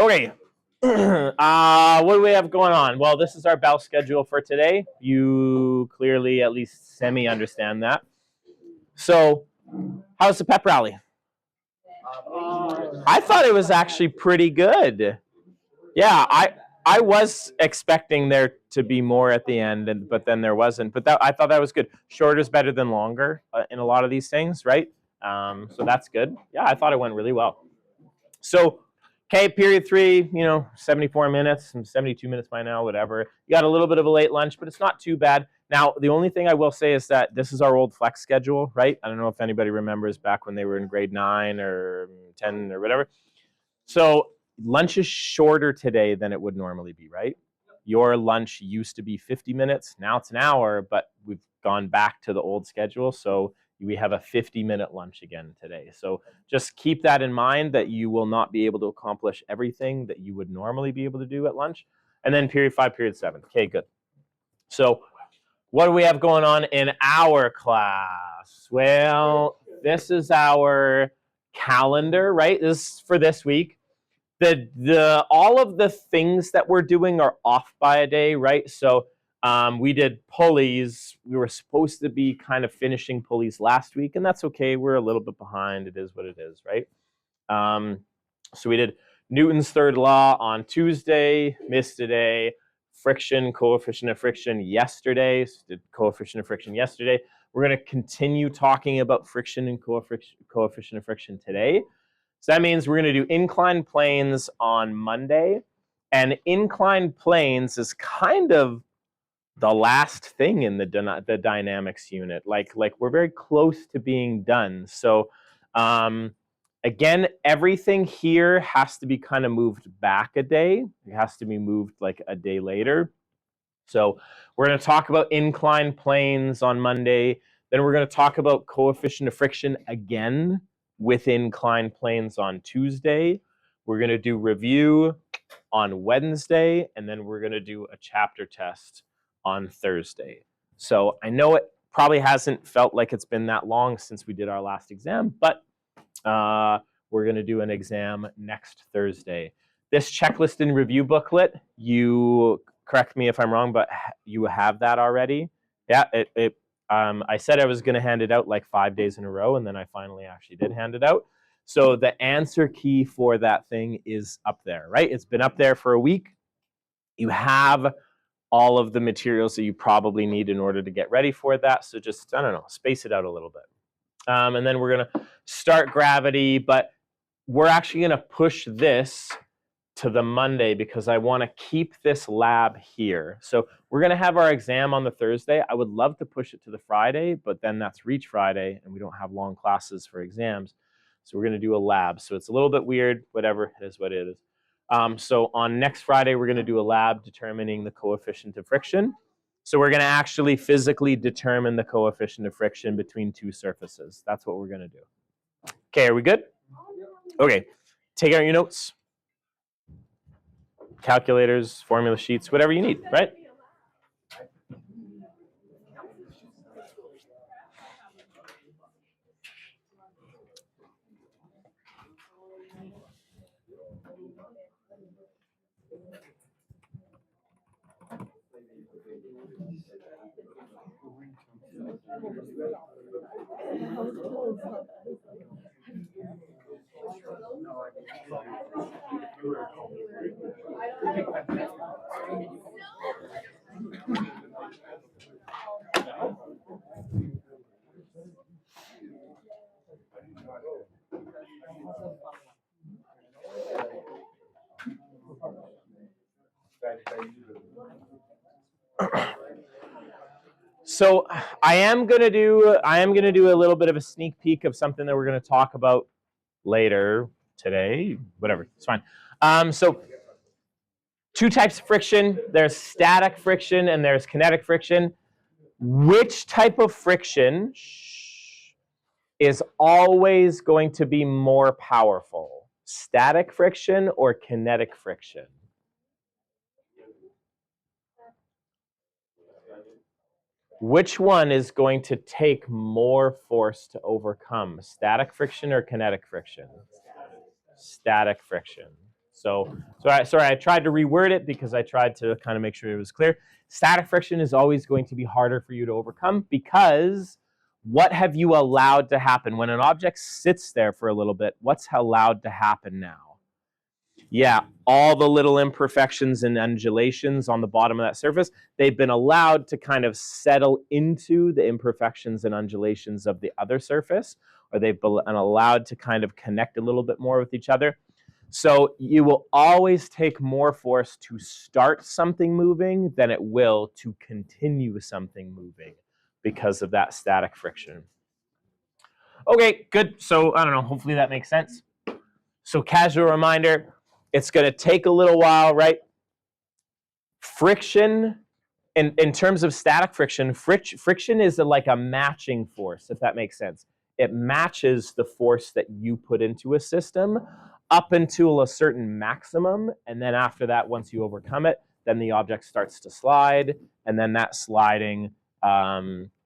Okay. What do we have going on? Well, this is our bell schedule for today. You clearly at least semi-understand that. So, how's the pep rally? I thought it was actually pretty good. Yeah, I was expecting there to be more at the end, but then there wasn't. But I thought that was good. Shorter is better than longer in a lot of these things, right? So that's good. Yeah, I thought it went really well. So, okay, period 3, 74 minutes, 72 minutes by now, whatever. You got a little bit of a late lunch, but it's not too bad. Now, the only thing I will say is that this is our old flex schedule, right? I don't know if anybody remembers back when they were in grade 9 or 10 or whatever. So lunch is shorter today than it would normally be, right? Your lunch used to be 50 minutes. Now it's an hour, but we've gone back to the old schedule. So we have a 50-minute lunch again today. So just keep that in mind, that you will not be able to accomplish everything that you would normally be able to do at lunch. And then period 5, period 7. Okay, good. So what do we have going on in our class? Well, this is our calendar, right? This is for this week. All of the things that we're doing are off by a day, right? So we did pulleys. We were supposed to be kind of finishing pulleys last week, and that's okay. We're a little bit behind. It is what it is, right? So we did Newton's third law on Tuesday, missed a day. Friction, coefficient of friction yesterday. So did coefficient of friction yesterday. We're going to continue talking about friction and coefficient of friction today. So that means we're going to do inclined planes on Monday. And inclined planes is kind of the last thing in the dynamics unit. Like we're very close to being done. So again, everything here has to be kind of moved back a day. It has to be moved like a day later. So we're going to talk about inclined planes on Monday. Then we're going to talk about coefficient of friction again with inclined planes on Tuesday. We're going to do review on Wednesday, and then we're going to do a chapter test on Thursday. So I know it probably hasn't felt like it's been that long since we did our last exam, but we're going to do an exam next Thursday. This checklist and review booklet, you correct me if I'm wrong, but you have that already? Yeah, I said I was going to hand it out like 5 days in a row, and then I finally actually did hand it out. So the answer key for that thing is up there, right? It's been up there for a week. You have all of the materials that you probably need in order to get ready for that. So just, I don't know, space it out a little bit. And then we're going to start gravity, but we're actually going to push this to the Monday because I want to keep this lab here. So we're going to have our exam on the Thursday. I would love to push it to the Friday, but then that's Reach Friday, and we don't have long classes for exams. So we're going to do a lab. So it's a little bit weird, whatever, it is what it is. So on next Friday, we're going to do a lab determining the coefficient of friction. So we're going to actually physically determine the coefficient of friction between two surfaces. That's what we're going to do. Okay, are we good? Okay, take out your notes. Calculators, formula sheets, whatever you need, right? So I am gonna do a little bit of a sneak peek of something that we're gonna talk about later today. Whatever, it's fine. So two types of friction. There's static friction and there's kinetic friction. Which type of friction is always going to be more powerful? Static friction or kinetic friction? Which one is going to take more force to overcome? Static friction or kinetic friction? Static friction. So sorry, I tried to reword it because I tried to kind of make sure it was clear. Static friction is always going to be harder for you to overcome because what have you allowed to happen? When an object sits there for a little bit, what's allowed to happen now? Yeah, all the little imperfections and undulations on the bottom of that surface, they've been allowed to kind of settle into the imperfections and undulations of the other surface, or they've been allowed to kind of connect a little bit more with each other. So you will always take more force to start something moving than it will to continue something moving because of that static friction. Okay, good. So I don't know, hopefully that makes sense. So casual reminder, it's going to take a little while, right? Friction, in terms of static friction, friction is like a matching force, if that makes sense. It matches the force that you put into a system up until a certain maximum, and then after that, once you overcome it, then the object starts to slide, and then that sliding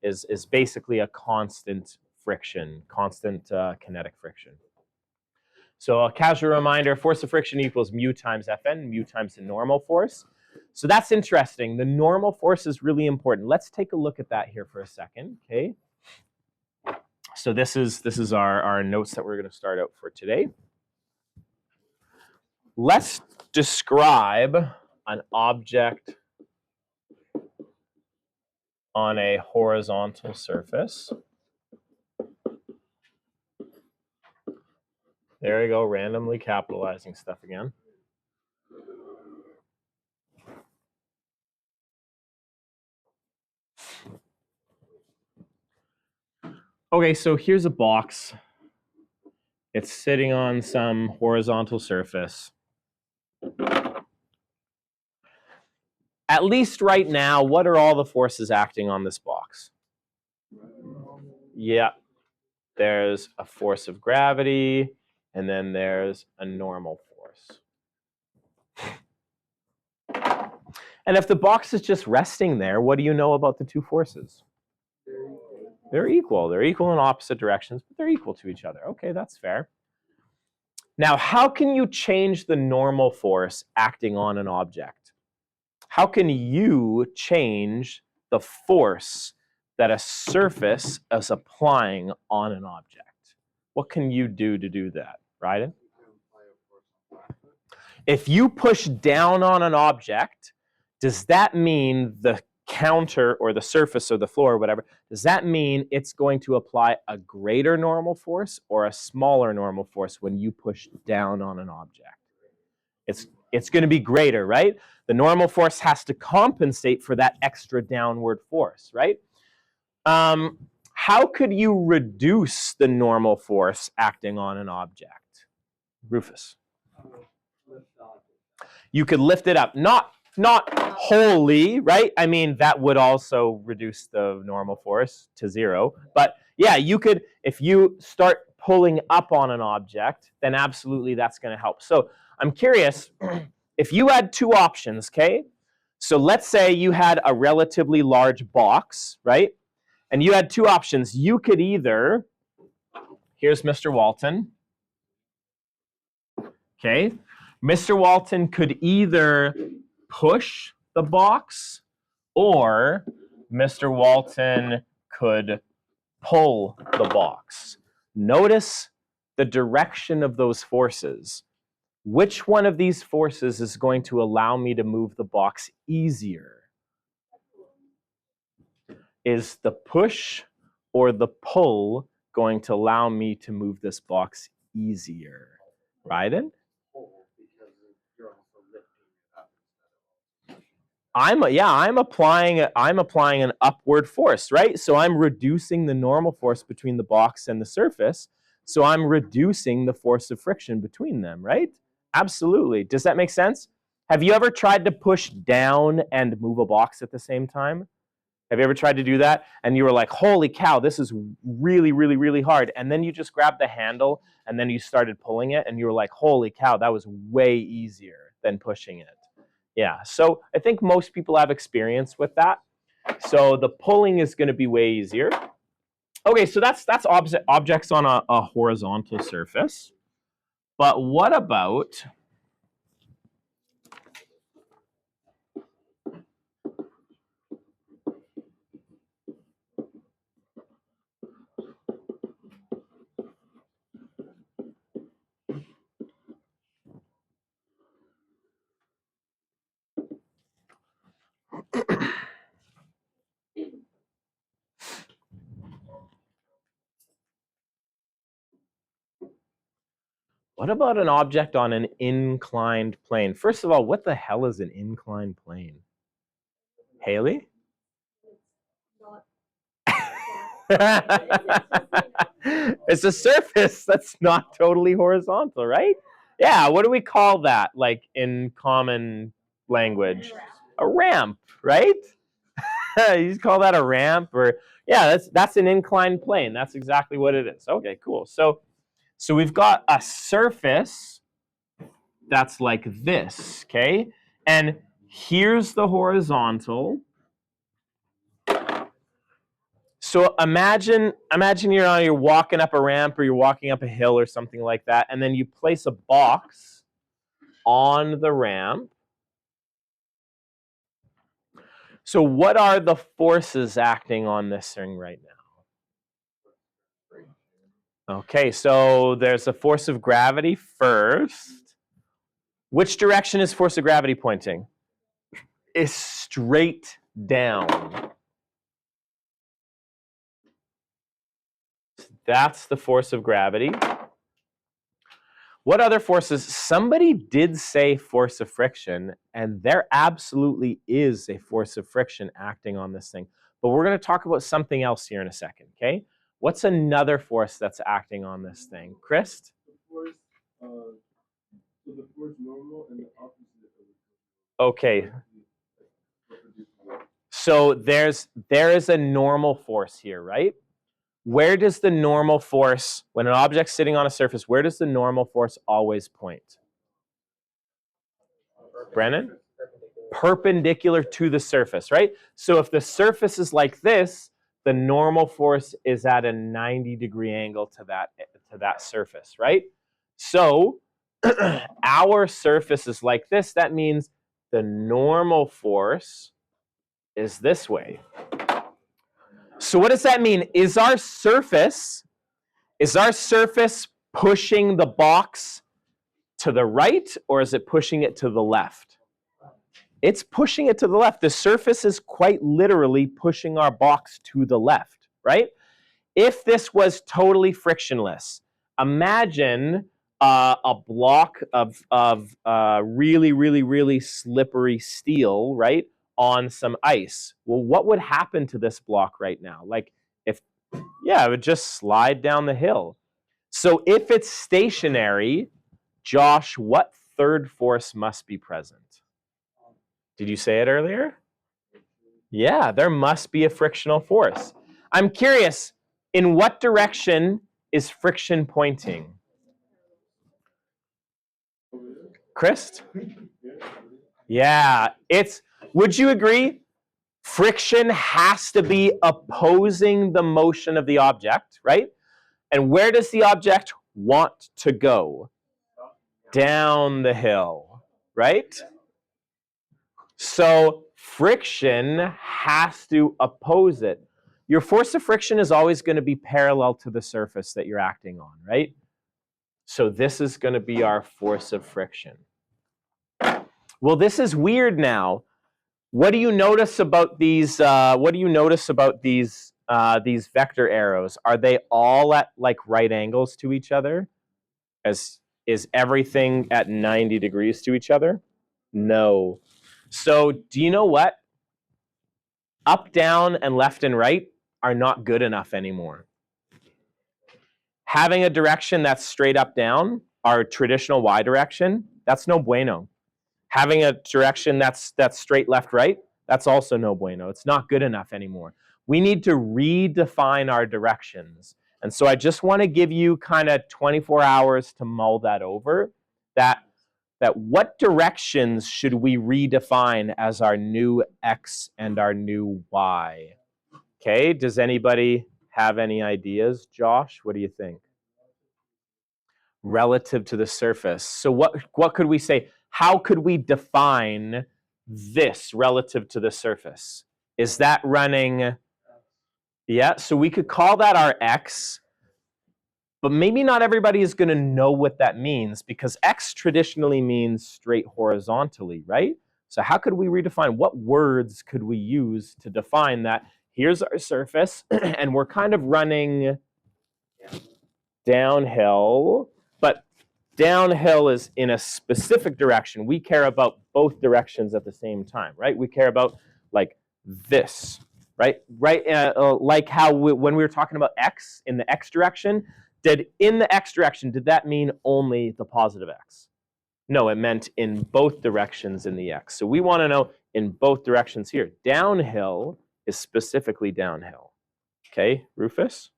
is basically a constant friction, constant kinetic friction. So a casual reminder, force of friction equals mu times Fn, mu times the normal force. So that's interesting. The normal force is really important. Let's take a look at that here for a second, okay? So this is our notes that we're going to start out for today. Let's describe an object on a horizontal surface. There you go, randomly capitalizing stuff again. Okay, so here's a box. It's sitting on some horizontal surface. At least right now, what are all the forces acting on this box? Yeah, there's a force of gravity, and then there's a normal force. And if the box is just resting there, what do you know about the two forces? They're equal. They're equal in opposite directions, but they're equal to each other. Okay, that's fair. Now, how can you change the normal force acting on an object? How can you change the force that a surface is applying on an object? What can you do to do that, Ryden? If you push down on an object, does that mean the counter or the surface or the floor or whatever, does that mean it's going to apply a greater normal force or a smaller normal force when you push down on an object? It's going to be greater, right? The normal force has to compensate for that extra downward force, right? How could you reduce the normal force acting on an object? Rufus. You could lift it up, not wholly, right? I mean, that would also reduce the normal force to 0. But yeah, you could, if you start pulling up on an object, then absolutely that's going to help. So I'm curious, if you had two options, okay? So let's say you had a relatively large box, right? And you had two options. You could either, here's Mr. Walton. Okay, Mr. Walton could either push the box or Mr. Walton could pull the box. Notice the direction of those forces. Which one of these forces is going to allow me to move the box easier? Is the push or the pull going to allow me to move this box easier? Ryden? I'm applying an upward force, right? So I'm reducing the normal force between the box and the surface. So I'm reducing the force of friction between them, right? Absolutely. Does that make sense? Have you ever tried to push down and move a box at the same time? Have you ever tried to do that? And you were like, holy cow, this is really, really, really hard. And then you just grabbed the handle and then you started pulling it and you were like, holy cow, that was way easier than pushing it. Yeah, so I think most people have experience with that. So the pulling is going to be way easier. Okay, so that's objects on a horizontal surface. But what about an object on an inclined plane? First of all, what the hell is an inclined plane? Haley? It's a surface that's not totally horizontal, right? Yeah, what do we call that, like in common language? A ramp, right? You just call that a ramp, or yeah, that's an inclined plane. That's exactly what it is. Okay, cool. So we've got a surface that's like this, okay? And here's the horizontal. So imagine you're walking up a ramp or you're walking up a hill or something like that, and then you place a box on the ramp. So what are the forces acting on this thing right now? Okay, so there's a force of gravity first. Which direction is force of gravity pointing? It's straight down. That's the force of gravity. What other forces? Somebody did say force of friction, and there absolutely is a force of friction acting on this thing. But we're going to talk about something else here in a second, okay? What's another force that's acting on this thing? Chris? The force normal and the opposite of it. Okay. So there is a normal force here, right? Where does the normal force, when an object's sitting on a surface, where does the normal force always point? Brennan? Perpendicular to the surface, right? So if the surface is like this, the normal force is at a 90-degree angle to that surface, right? So our surface is like this. That means the normal force is this way. So what does that mean? Is our surface pushing the box to the right, or is it pushing it to the left? It's pushing it to the left. The surface is quite literally pushing our box to the left, right? If this was totally frictionless, imagine a block of really, really, really slippery steel, right, on some ice. Well, what would happen to this block right now? Like, it would just slide down the hill. So if it's stationary, Josh, what third force must be present? Did you say it earlier? Yeah, there must be a frictional force. I'm curious, in what direction is friction pointing? Chris? Yeah, would you agree? Friction has to be opposing the motion of the object, right? And where does the object want to go? Down the hill, right? So friction has to oppose it. Your force of friction is always going to be parallel to the surface that you're acting on, right? So this is going to be our force of friction. Well, this is weird now. What do you notice about these? These vector arrows? Are they all at like right angles to each other? Is everything at 90 degrees to each other? No. So do you know what? Up, down, and left and right are not good enough anymore. Having a direction that's straight up down, our traditional Y direction, that's no bueno. Having a direction that's straight left right, that's also no bueno. It's not good enough anymore. We need to redefine our directions. And so I just want to give you kind of 24 hours to mull that over. That that what directions should we redefine as our new x and our new y? Okay, does anybody have any ideas? Josh, what do you think? Relative to the surface. So what could we say? How could we define this relative to the surface? Is that running? Yeah, so we could call that our x, but maybe not everybody is going to know what that means because x traditionally means straight horizontally, right? So how could we redefine? What words could we use to define that? Here's our surface, and we're kind of running downhill, but downhill is in a specific direction. We care about both directions at the same time, right? We care about like this, right? Right, like how when we were talking about x in the x direction, in the x direction, did that mean only the positive x? No, it meant in both directions in the x. So we want to know in both directions here. Downhill is specifically downhill. Okay, Rufus?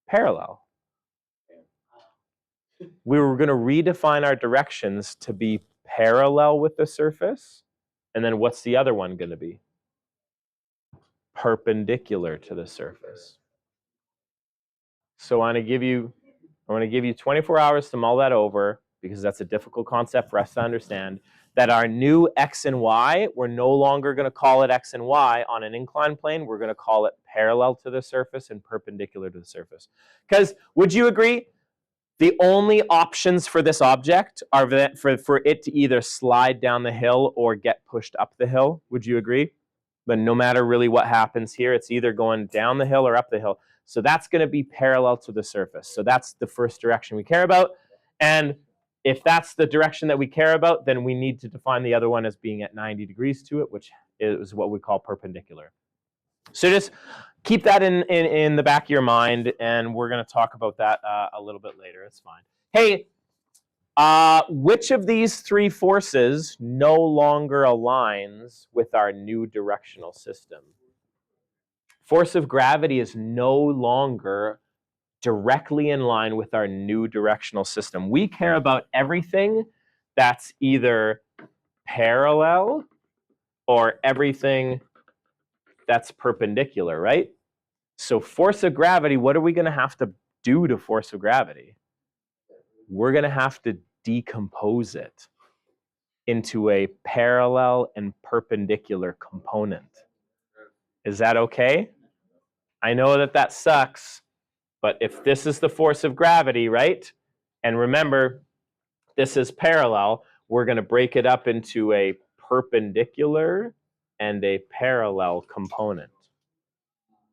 Parallel. We were going to redefine our directions to be parallel with the surface. And then what's the other one going to be? Perpendicular to the surface. So I want to give you 24 hours to mull that over because that's a difficult concept for us to understand. That our new x and y, we're no longer going to call it x and y on an inclined plane. We're going to call it parallel to the surface and perpendicular to the surface. Because would you agree? The only options for this object are for it to either slide down the hill or get pushed up the hill. Would you agree? But no matter really what happens here, it's either going down the hill or up the hill. So that's going to be parallel to the surface. So that's the first direction we care about. And if that's the direction that we care about, then we need to define the other one as being at 90 degrees to it, which is what we call perpendicular. So just keep that in the back of your mind, and we're going to talk about that a little bit later. It's fine. Hey, which of these three forces no longer aligns with our new directional system? Force of gravity is no longer directly in line with our new directional system. We care about everything that's either parallel or everything that's perpendicular, right? So force of gravity, what are we going to have to do to force of gravity? We're going to have to decompose it into a parallel and perpendicular component. Is that okay? I know that sucks, but if this is the force of gravity, right? And remember, this is parallel, we're going to break it up into a perpendicular and a parallel component.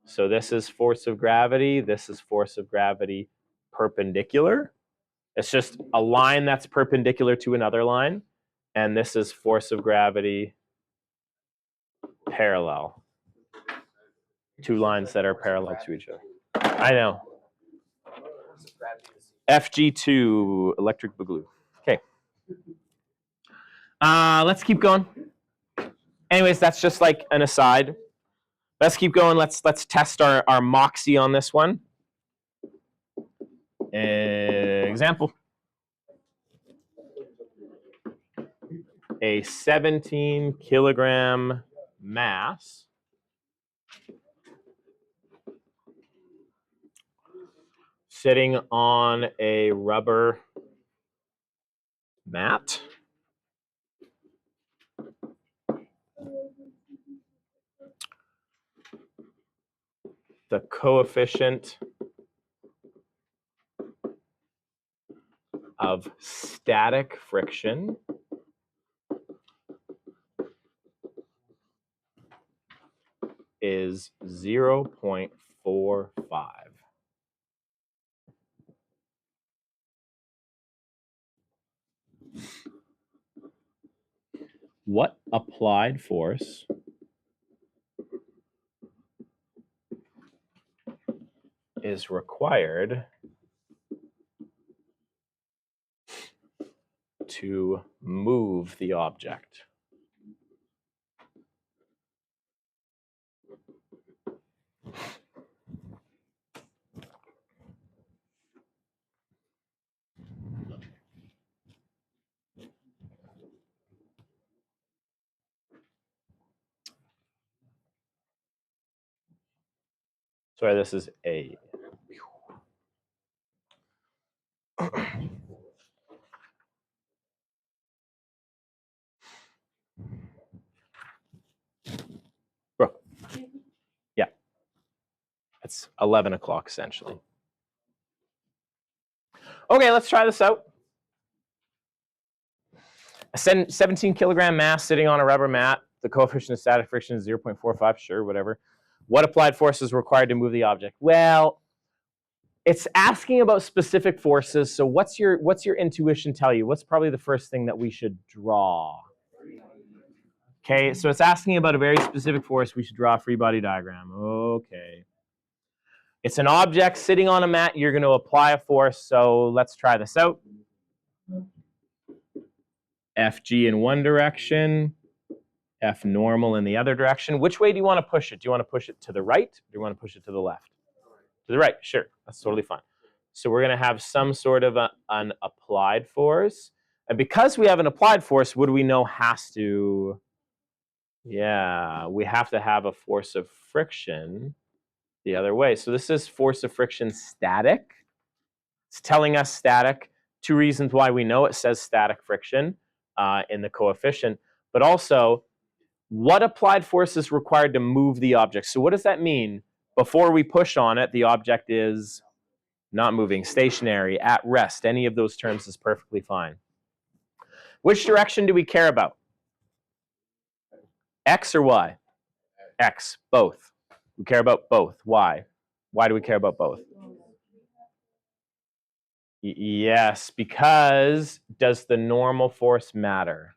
So this is force of gravity, this is force of gravity perpendicular. It's just a line that's perpendicular to another line. And this is force of gravity parallel. Two lines that are parallel to each other. I know. FG2, electric boogaloo. Okay. Let's keep going. Anyways, that's just like an aside. Let's keep going. Let's test our moxie on this one. Example. A 17 kilogram mass sitting on a rubber mat. The coefficient of static friction is 0.45. What applied force is required to move the object? Sorry, this is A. Bro. Yeah. It's 11 o'clock essentially. Okay, let's try this out. A 17 kilogram mass sitting on a rubber mat. The coefficient of static friction is 0.45, sure, whatever. What applied force is required to move the object? Well, it's asking about specific forces, so what's your intuition tell you? What's probably the first thing that we should draw? Okay, so it's asking about a very specific force. We should draw a free body diagram. Okay. It's an object sitting on a mat. You're going to apply a force, so let's try this out. Fg in one direction, F normal in the other direction. Which way do you want to push it? Do you want to push it to the right, or do you want to push it to the left? To the right, sure. That's totally fine. So we're going to have some sort of an applied force. And because we have an applied force, what do we know has to... Yeah, we have to have a force of friction the other way. So this is force of friction static. It's telling us static. Two reasons why we know it says static friction in the coefficient, but also what applied force is required to move the object. So what does that mean? Before we push on it, the object is not moving, stationary, at rest. Any of those terms is perfectly fine. Which direction do we care about? X or Y? X, both. We care about both. Why? Why do we care about both? Yes, because does the normal force matter?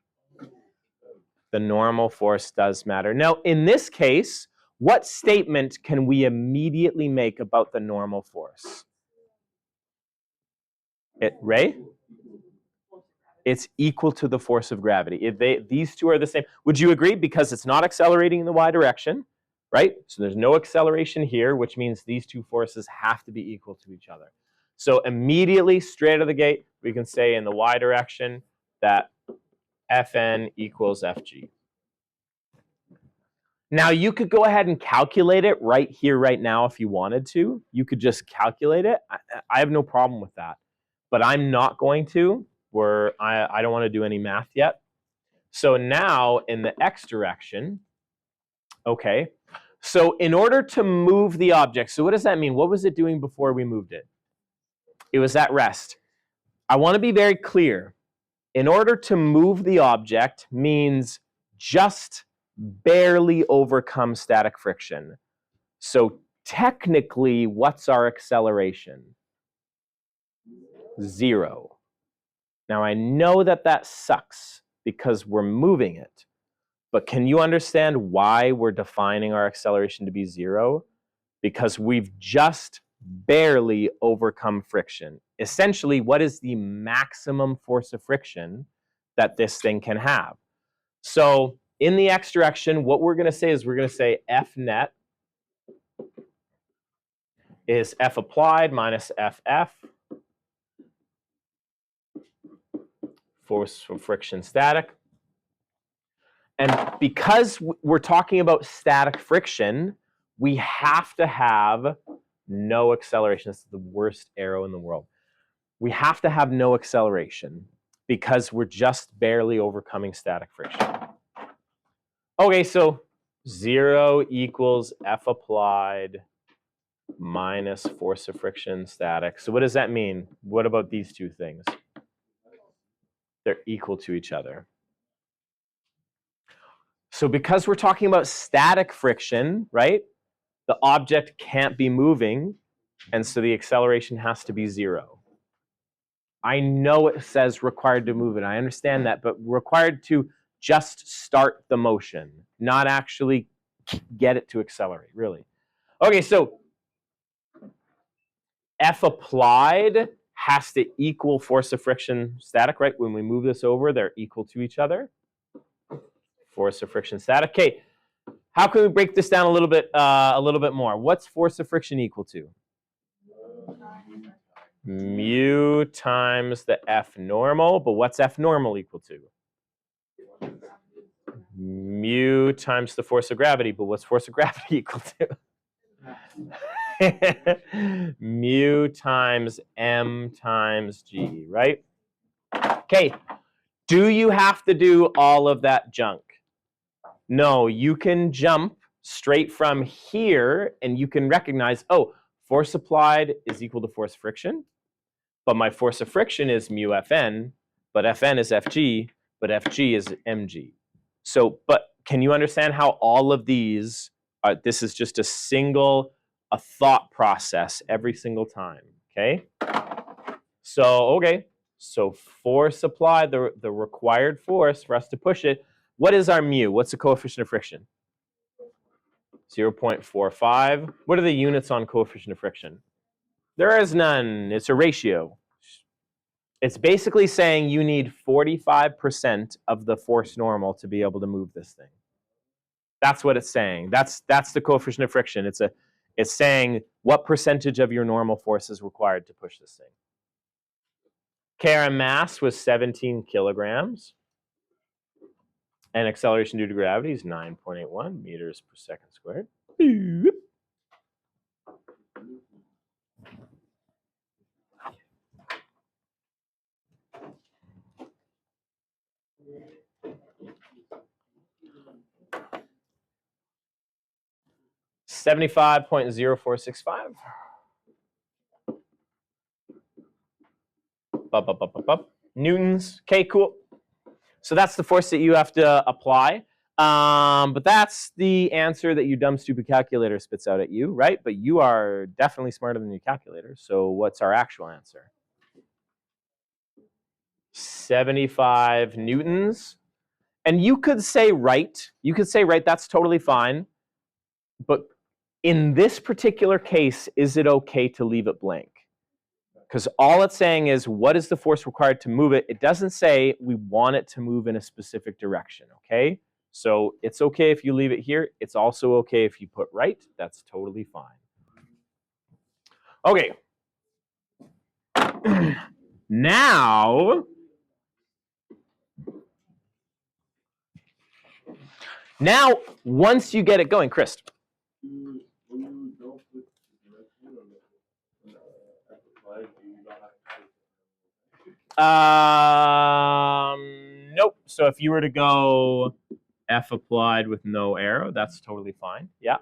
The normal force does matter. Now, in this case, what statement can we immediately make about the normal force? Ray? It's equal to the force of gravity. These two are the same. Would you agree? Because it's not accelerating in the y direction, right? So there's no acceleration here, which means these two forces have to be equal to each other. So immediately, straight out of the gate, we can say in the y direction that Fn equals Fg. Now, you could go ahead and calculate it right here, right now, if you wanted to. You could just calculate it. I have no problem with that. But I'm not going to. I don't want to do any math yet. So now, in the x direction, okay, so in order to move the object, so what does that mean? What was it doing before we moved it? It was at rest. I want to be very clear. In order to move the object means just barely overcome static friction. So technically, what's our acceleration? 0. Now, I know that that sucks because we're moving it. But can you understand why we're defining our acceleration to be 0? Because we've just barely overcome friction. Essentially, what is the maximum force of friction that this thing can have? So in the x direction, what we're going to say is we're going to say F net is F applied minus FF, force from friction static. And because we're talking about static friction, we have to have no acceleration. This is the worst arrow in the world. We have to have no acceleration because we're just barely overcoming static friction. Okay, so 0 equals F applied minus force of friction static. So what does that mean? What about these two things? They're equal to each other. So because we're talking about static friction, right, the object can't be moving, and so the acceleration has to be 0. I know it says required to move it. I understand that, but required to just start the motion, not actually get it to accelerate, really. Okay, so F applied has to equal force of friction static, right? When we move this over, they're equal to each other. Force of friction static. Okay, how can we break this down a little bit more? What's force of friction equal to? Mu times the F normal, but what's F normal equal to? Mu times the force of gravity, but what's force of gravity equal to? Mu times m times g, right? Okay, do you have to do all of that junk? No, you can jump straight from here and you can recognize, oh, force applied is equal to force friction, but my force of friction is mu Fn, but Fn is Fg, but Fg is mg. So, but can you understand how all of these, this is just a thought process every single time, okay? So, okay, so force applied, the required force for us to push it. What is our mu? What's the coefficient of friction? 0.45. What are the units on coefficient of friction? There is none. It's a ratio. It's basically saying you need 45% of the force normal to be able to move this thing. That's what it's saying. That's the coefficient of friction. It's saying what percentage of your normal force is required to push this thing. Kara mass was 17 kilograms. And acceleration due to gravity is 9.81 meters per second squared. 75.0465. Newtons. Okay, cool. So that's the force that you have to apply. But that's the answer that your dumb, stupid calculator spits out at you, right? But you are definitely smarter than your calculator. So what's our actual answer? 75 newtons. And you could say right. You could say right, that's totally fine. But in this particular case, is it okay to leave it blank? Because all it's saying is, what is the force required to move it? It doesn't say we want it to move in a specific direction, okay? So it's okay if you leave it here. It's also okay if you put right. That's totally fine. Okay. Now, once you get it going, Chris. Nope. So if you were to go F applied with no arrow, that's totally fine. Yeah.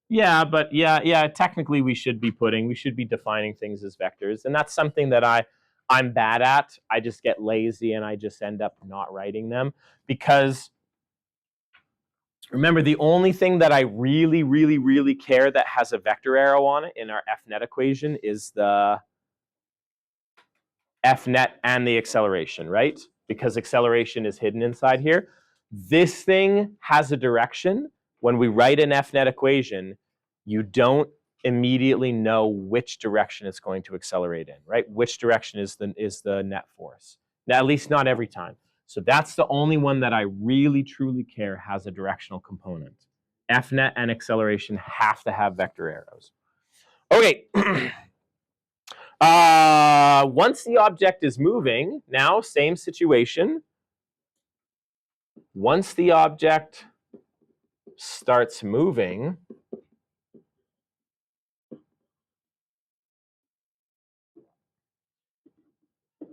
Yeah, but yeah, technically we should be defining things as vectors. And that's something that I'm bad at. I just get lazy and I just end up not writing them. Because remember, the only thing that I really, really, really care that has a vector arrow on it in our Fnet equation is the Fnet and the acceleration, right? Because acceleration is hidden inside here. This thing has a direction. When we write an Fnet equation, you don't immediately know which direction it's going to accelerate in, right? Which direction is the net force. Now, at least not every time. So that's the only one that I really, truly care has a directional component. Fnet and acceleration have to have vector arrows. Okay. Once the object is moving, now same situation. Once the object starts moving,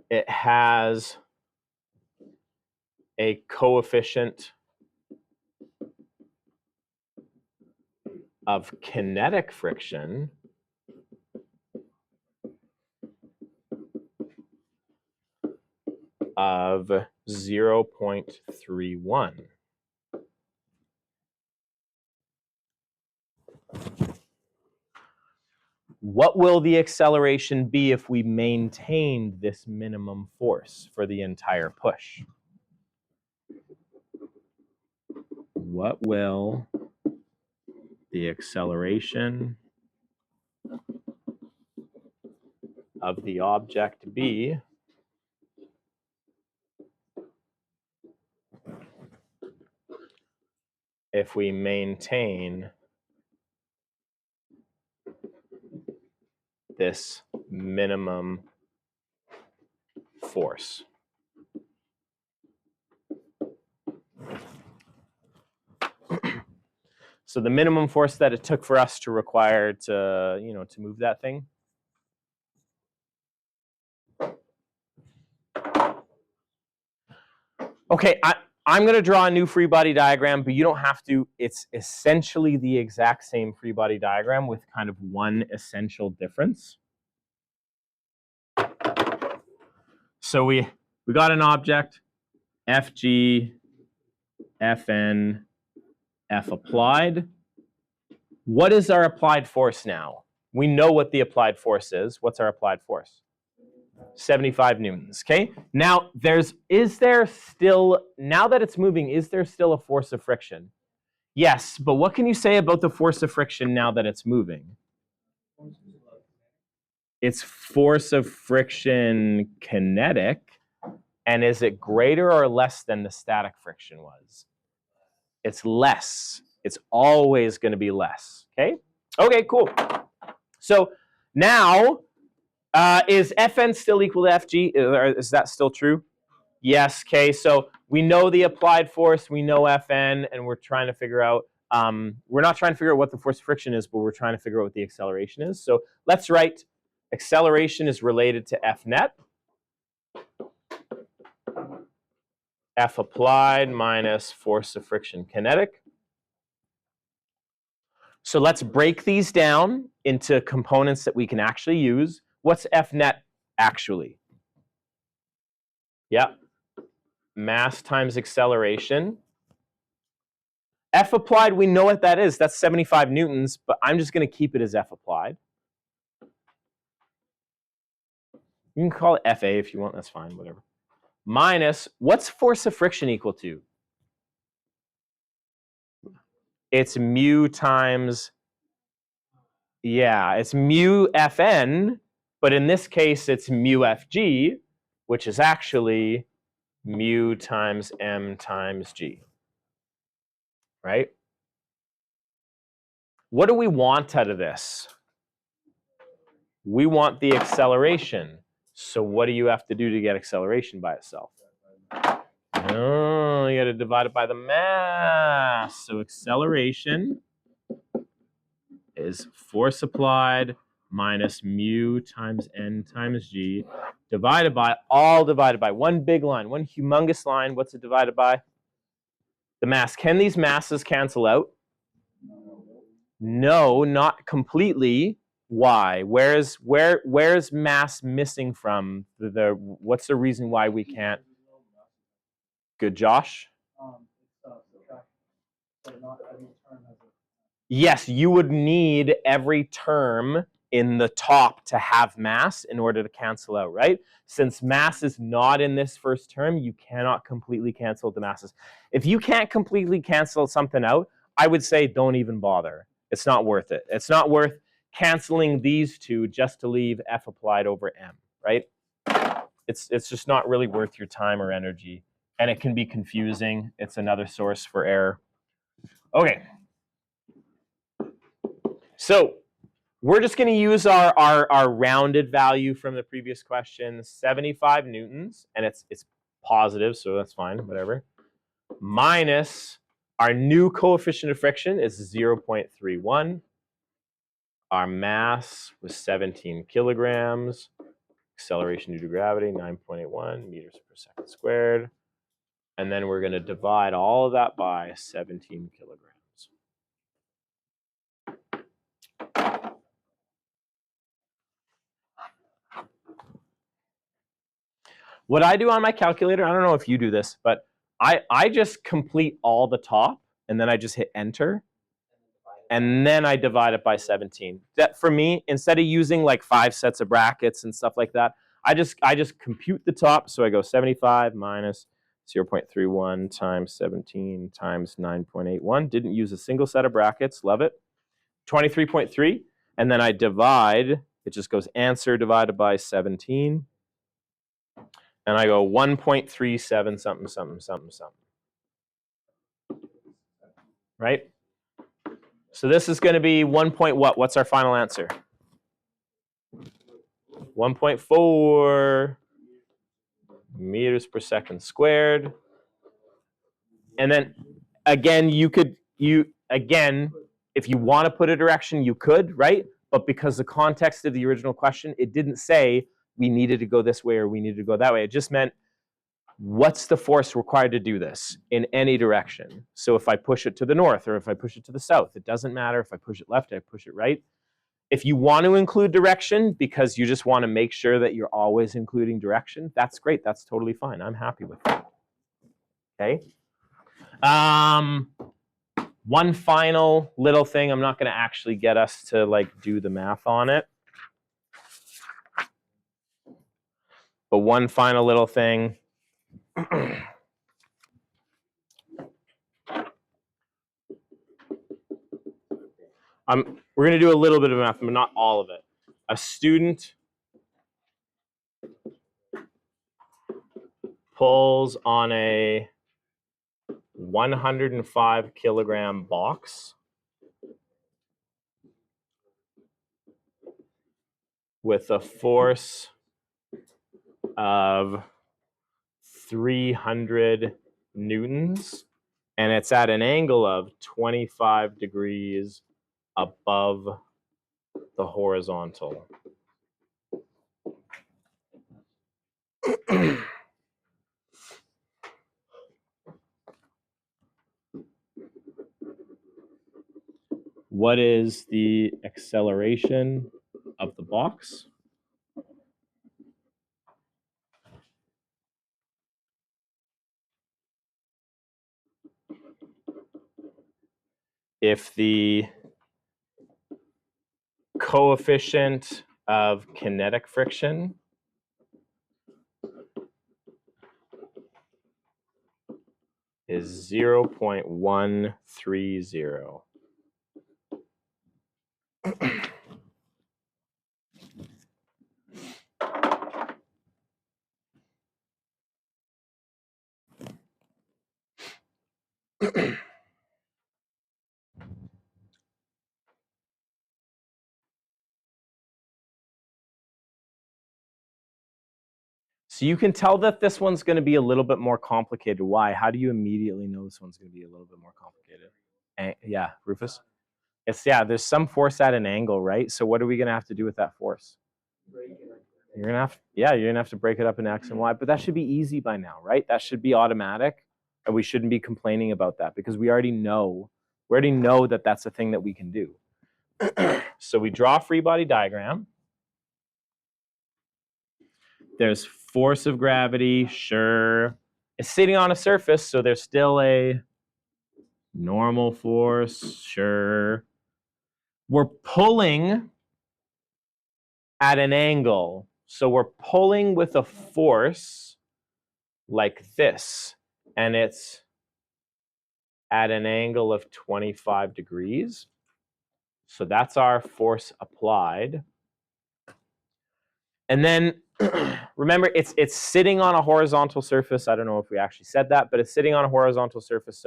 it has a coefficient of kinetic friction of 0.31. What will the acceleration be if we maintained this minimum force for the entire push? What will the acceleration of the object be if we maintain this minimum force? So the minimum force that it took for us to require to, to move that thing. Okay, I'm going to draw a new free body diagram, but you don't have to. It's essentially the exact same free body diagram with kind of one essential difference. So we got an object, FG, Fn, F applied. What is our applied force now? We know what the applied force is. What's our applied force? 75 newtons, okay? Now, now that it's moving, is there still a force of friction? Yes, but what can you say about the force of friction now that it's moving? It's force of friction kinetic, and is it greater or less than the static friction was? It's less. It's always going to be less, okay? Okay, cool. So now, is Fn still equal to Fg? Is that still true? Yes, okay, so we know the applied force, we know Fn, and we're trying to figure out, we're not trying to figure out what the force of friction is, but we're trying to figure out what the acceleration is. So let's write acceleration is related to F net. F applied minus force of friction kinetic. So let's break these down into components that we can actually use. What's F net actually? Yeah, mass times acceleration. F applied, we know what that is. That's 75 newtons, but I'm just going to keep it as F applied. You can call it FA if you want. That's fine, whatever. Minus, what's force of friction equal to? It's mu times, it's mu Fn, but in this case, it's mu Fg, which is actually mu times m times g, right? What do we want out of this? We want the acceleration. So what do you have to do to get acceleration by itself? Oh, you got to divide it by the mass. So acceleration is force applied minus mu times n times g divided by one big line, one humongous line. What's it divided by? The mass. Can these masses cancel out? No, not completely. Why? Where's mass missing from? What's the reason why we can't? Good, Josh. Yes, you would need every term in the top to have mass in order to cancel out, right? Since mass is not in this first term, you cannot completely cancel the masses. If you can't completely cancel something out, I would say don't even bother. It's not worth it. It's not worth canceling these two just to leave F applied over M, right? It's just not really worth your time or energy, and it can be confusing. It's another source for error. Okay. So we're just going to use our rounded value from the previous question, 75 newtons, and it's positive, so that's fine, whatever, minus our new coefficient of friction is 0.31. Our mass was 17 kilograms. Acceleration due to gravity, 9.81 meters per second squared. And then we're going to divide all of that by 17 kilograms. What I do on my calculator, I don't know if you do this, but I just complete all the top, and then I just hit enter, and then I divide it by 17. That, for me, instead of using like 5 sets of brackets and stuff like that, I just compute the top. So I go 75 minus 0.31 times 17 times 9.81. Didn't use a single set of brackets. Love it. 23.3. And then I divide. It just goes answer divided by 17. And I go 1.37 something, something, something, something. Right? So this is going to be 1 point what? What's our final answer? 1.4 meters per second squared. And then again, again, if you want to put a direction, you could, right? But because the context of the original question, it didn't say we needed to go this way or we needed to go that way. It just meant, what's the force required to do this in any direction? So if I push it to the north or if I push it to the south, it doesn't matter. If I push it left, I push it right. If you want to include direction because you just want to make sure that you're always including direction, that's great. That's totally fine. I'm happy with that. Okay. One final little thing. I'm not going to actually get us to like do the math on it. But one final little thing. We're going to do a little bit of math, but not all of it. A student pulls on a 105 kilogram box with a force of 300 newtons, and it's at an angle of 25 degrees above the horizontal. What is the acceleration of the box? If the coefficient of kinetic friction is 0.130. So you can tell that this one's going to be a little bit more complicated. Why? How do you immediately know this one's going to be a little bit more complicated? Yeah, Rufus? There's some force at an angle, right? So what are we going to have to do with that force? You're going to have to break it up into X and Y, but that should be easy by now, right? That should be automatic, and we shouldn't be complaining about that because we already know that that's a thing that we can do. So we draw a free body diagram. There's force of gravity, sure. It's sitting on a surface, so there's still a normal force, sure. We're pulling at an angle. So we're pulling with a force like this, and it's at an angle of 25 degrees. So that's our force applied. And then remember, it's sitting on a horizontal surface. I don't know if we actually said that, but it's sitting on a horizontal surface.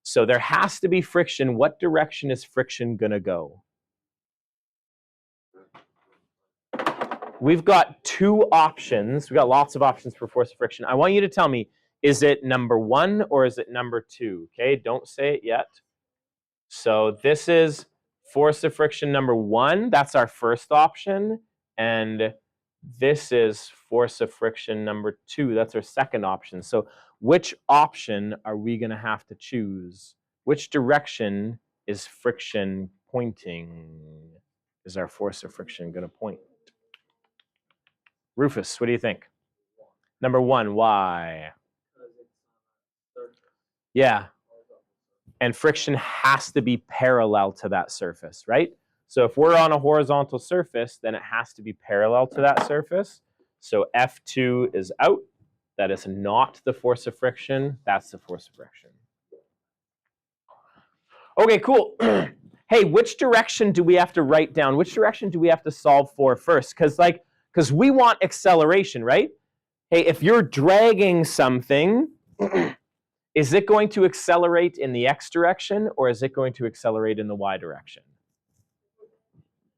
So there has to be friction. What direction is friction going to go? We've got two options. We've got lots of options for force of friction. I want you to tell me, is it number 1 or is it number 2? Okay, don't say it yet. So this is force of friction number 1. That's our first option. And this is force of friction number 2. That's our second option. So which option are we going to have to choose? Which direction is friction pointing? Is our force of friction going to point? Rufus, what do you think? Number 1, why? Yeah. And friction has to be parallel to that surface, right? So if we're on a horizontal surface, then it has to be parallel to that surface. So F2 is out. That is not the force of friction. That's the force of friction. Okay, cool. Hey, which direction do we have to write down? Which direction do we have to solve for first? Because we want acceleration, right? Hey, if you're dragging something, is it going to accelerate in the X direction or is it going to accelerate in the Y direction?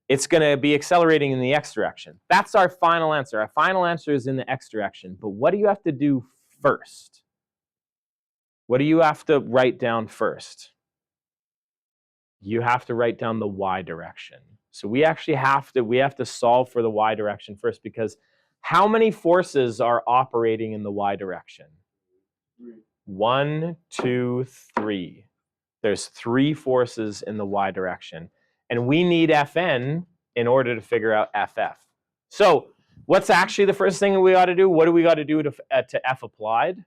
It's going to be accelerating in the X direction. That's our final answer. Our final answer is in the X direction. But what do you have to do first? What do you have to write down first? you have to write down the y direction. So we actually have to solve for the y direction first, because how many forces are operating in the y direction? 1, 2, 3. There's 3 forces in the y direction. And we need Fn in order to figure out Ff. So what's actually the first thing we got to do? What do we got to do to F applied?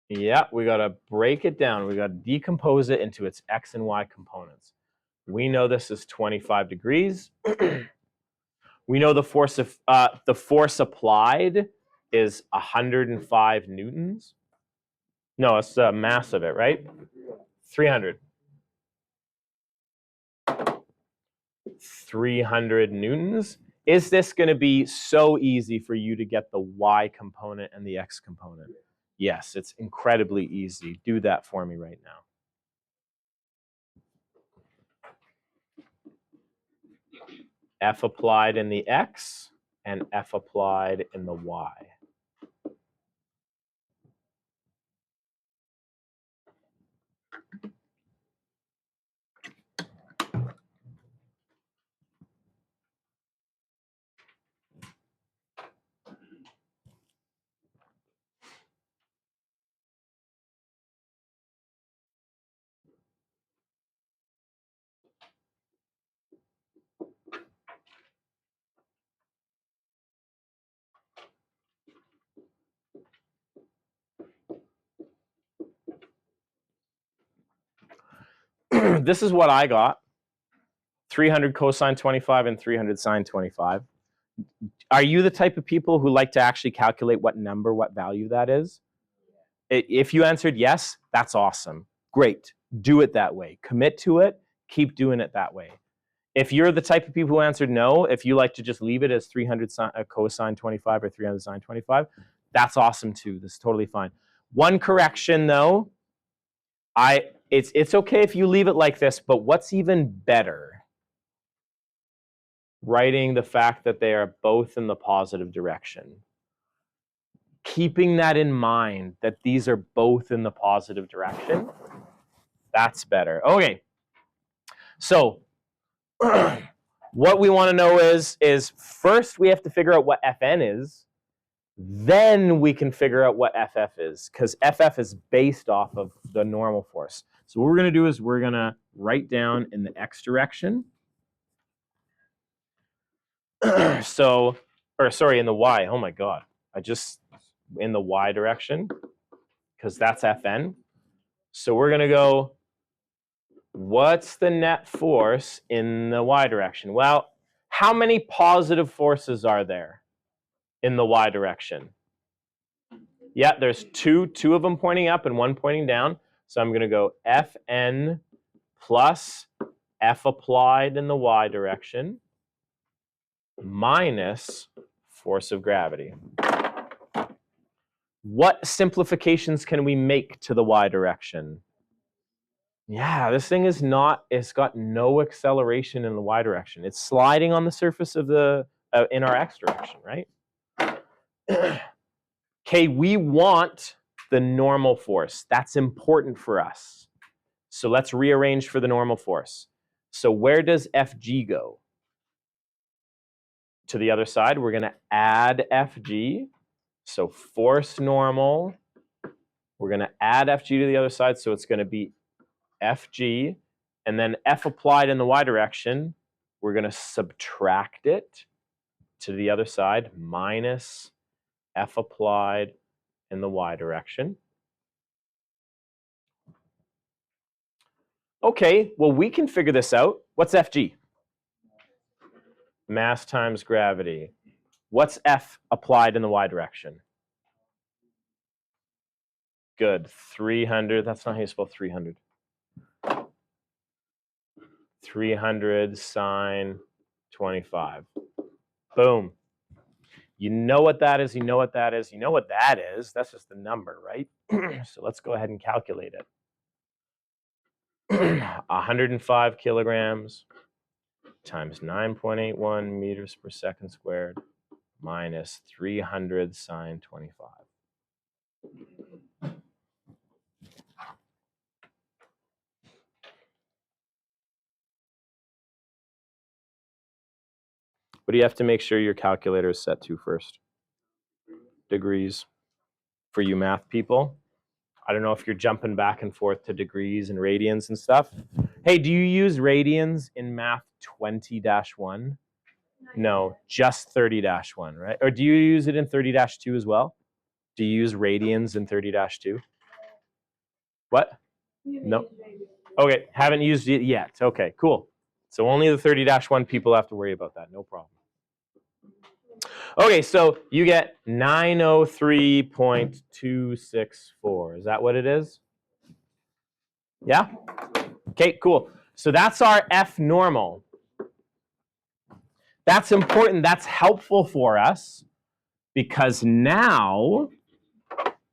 Yeah, we got to break it down. We got to decompose it into its x and y components. We know this is 25 degrees. We know the force applied is 105 newtons. No, it's the mass of it, right? 300. 300 newtons. Is this going to be so easy for you to get the y component and the x component? Yes, it's incredibly easy. Do that for me right now. F applied in the x and F applied in the y. This is what I got. 300 cosine 25 and 300 sine 25. Are you the type of people who like to actually calculate what value that is? If you answered yes, that's awesome. Great. Do it that way. Commit to it. Keep doing it that way. If you're the type of people who answered no, if you like to just leave it as 300 cosine 25 or 300 sine 25, that's awesome too. That's totally fine. One correction though, it's okay if you leave it like this, but what's even better? Writing the fact that they are both in the positive direction. Keeping that in mind, that these are both in the positive direction, that's better. Okay, so what we want to know is first we have to figure out what Fn is, then we can figure out what Ff is, because Ff is based off of the normal force. So what we're going to do is we're going to write down in the x direction. In the y. Oh my god. In the y direction, because that's Fn. So we're going to go, what's the net force in the y direction? Well, how many positive forces are there in the y direction? Yeah, there's two of them pointing up and one pointing down. So I'm going to go Fn plus F applied in the y direction minus force of gravity. What simplifications can we make to the y direction? Yeah, this thing it's got no acceleration in the y direction. It's sliding on the surface of in our x direction, right? Okay, we want the normal force. That's important for us. So let's rearrange for the normal force. So where does Fg go? To the other side, we're going to add Fg. So force normal. We're going to add Fg to the other side, so it's going to be Fg. And then F applied in the y direction, we're going to subtract it to the other side, minus F applied in the y direction. Okay, well, we can figure this out. What's Fg? Mass times gravity. What's F applied in the y direction? Good. 300. That's not how you spell 300. 300 sine 25. Boom. You know what that is. You know what that is. You know what that is. That's just the number, right? So let's go ahead and calculate it. 105 kilograms times 9.81 meters per second squared minus 300 sine 25. What do you have to make sure your calculator is set to first? Degrees. For you math people. I don't know if you're jumping back and forth to degrees and radians and stuff. Hey, do you use radians in math 20-1? No, just 30-1, right? Or do you use it in 30-2 as well? Do you use radians in 30-2? What? No. Okay, haven't used it yet. Okay, cool. So only the 30-1 people have to worry about that. No problem. Okay, so you get 903.264. Is that what it is? Yeah? Okay, cool. So that's our F normal. That's important. That's helpful for us because now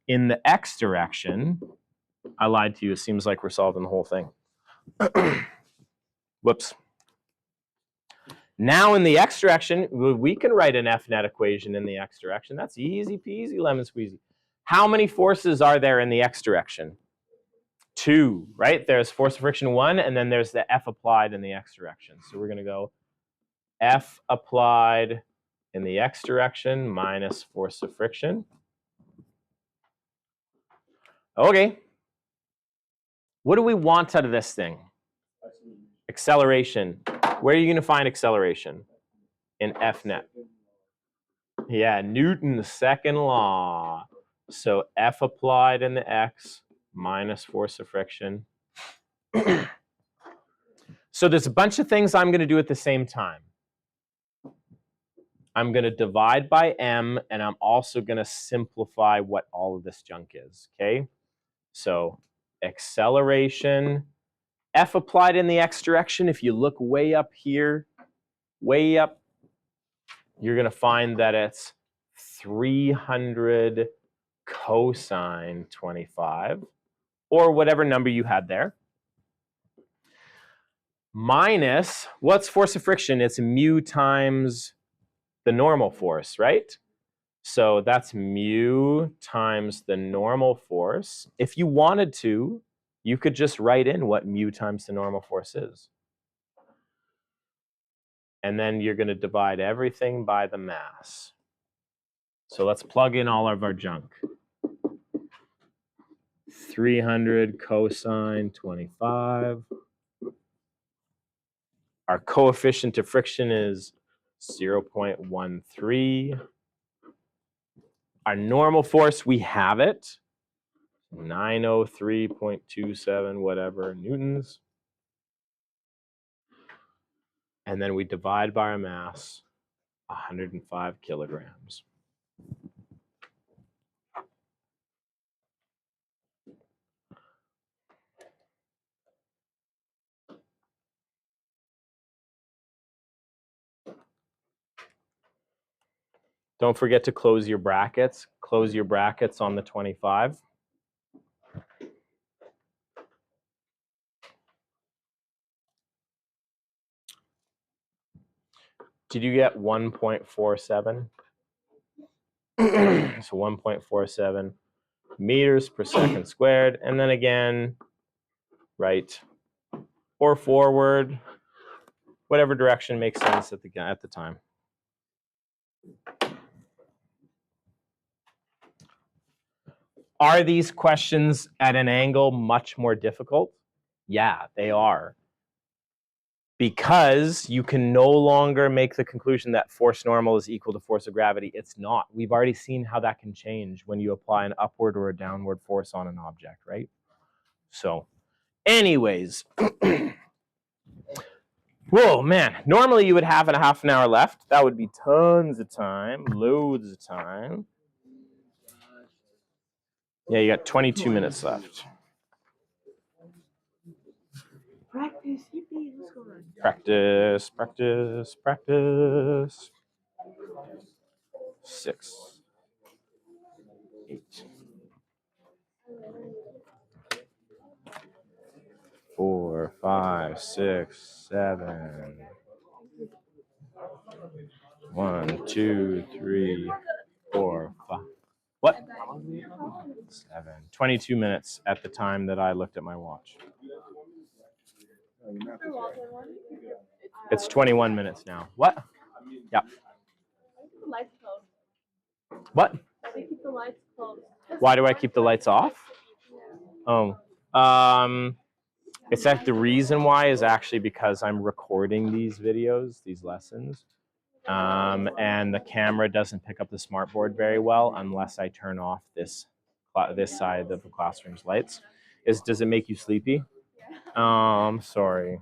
in the x direction, I lied to you. It seems like we're solving the whole thing. Whoops. Now in the x direction, we can write an F net equation in the x direction. That's easy peasy, lemon squeezy. How many forces are there in the x direction? 2, right? There's force of friction 1, and then there's the F applied in the x direction. So we're going to go F applied in the x direction minus force of friction. Okay. What do we want out of this thing? Acceleration. Where are you going to find acceleration? In F net. Yeah, Newton's second law. So F applied in the x minus force of friction. So there's a bunch of things I'm going to do at the same time. I'm going to divide by m, and I'm also going to simplify what all of this junk is, okay? So acceleration, F applied in the x direction. If you look way up here, way up, you're going to find that it's 300 cosine 25, or whatever number you had there, minus, what's force of friction? It's mu times the normal force, right? So that's mu times the normal force. If you wanted to, you could just write in what mu times the normal force is. And then you're going to divide everything by the mass. So let's plug in all of our junk. 300 cosine 25. Our coefficient of friction is 0.13. Our normal force, we have it. 903.27 whatever newtons. And then we divide by our mass, 105 kilograms. Don't forget to close your brackets. Close your brackets on the 25. Did you get 1.47? So 1.47 meters per second squared. And then again, right or forward, whatever direction makes sense at the time. Are these questions at an angle much more difficult? Yeah, they are. Because you can no longer make the conclusion that force normal is equal to force of gravity. It's not. We've already seen how that can change when you apply an upward or a downward force on an object, right? So, anyways. Whoa, man. Normally you would have a half an hour left. That would be tons of time, loads of time. Yeah, you got 22 minutes left. Practice, yippee, let's go on. Practice, practice, practice. 6, 8, 4, 5, 6, 7. 1, 2, 3, 4, 5. What? 7. 22 minutes at the time that I looked at my watch. It's 21 minutes now. What? Yeah. Keep the lights closed. What? They keep the lights closed. Why do I keep the lights off? Oh, it's that the reason why is actually because I'm recording these videos, these lessons, and the camera doesn't pick up the smartboard very well unless I turn off this side of the classroom's lights. Does it make you sleepy? Sorry.